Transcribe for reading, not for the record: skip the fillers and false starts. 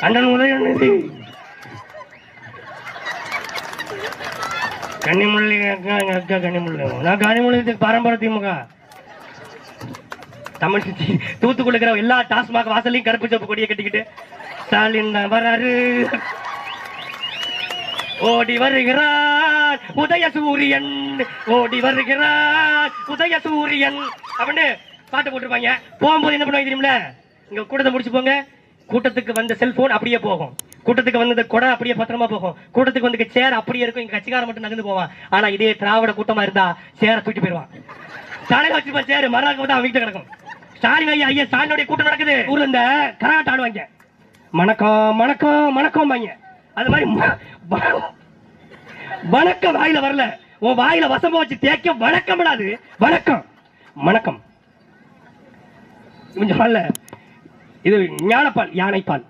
அண்ணன் உதயநிதி கன்னிமுள்ளி அக்கா கன்னிமுள்ளி. நான் கன்னிமுள்ளி பாரம்பரிய திமுக தமிழ் தூத்துக்குள்ள இருக்கிற எல்லா டாஸ்மாக் வாசலையும் கருப்பு சோப்பு கொடியை கட்டிக்கிட்டு ஸ்டாலின் வராரு ஓடி வருகிறார் உதயசூரியன் ஓடி வருகிறார் உதயசூரியன் அப்படின்னு பாட்டு போட்டிருப்பாங்க. போகும்போது என்ன பண்ணுவாங்க தெரியுமில, இங்க கூட்டத்தை முடிச்சு போங்க. கூட்டத்துக்கு வந்த செல்போன் அப்படியே போகும், கூட்டத்துக்கு வந்தது கொடை அப்படியே பத்திரமா போகும், கூட்டத்துக்கு வந்து சேர் அப்படியே இருக்கும். இங்க கட்சிக்காரன் மட்டும் நகர்ந்து போவான். ஆனா இதே திராவிட கூட்டமா இருந்தா சேரை தூக்கி போயிடுவான். ஸ்டாலின் வச்சுப்பா சேரு மறுநாள் வந்து அவன் வீட்டு கிடக்கும். ஸ்டாலின் ஐயா ஸ்டாலினுடைய கூட்டம் நடக்குது. ஊர்ல இந்த கரகாட்டம் ஆடுவாங்க. வணக்கம் வணக்கம் வணக்கம் வாங்க. அது மாதிரி வணக்கம் வாயில வரல, உன் வாயில வசம்ப வச்சு தேக்க வணக்கம் விடாது. வணக்கம் வணக்கம் கொஞ்சம் இது ஞானப்பால் யானைப்பால்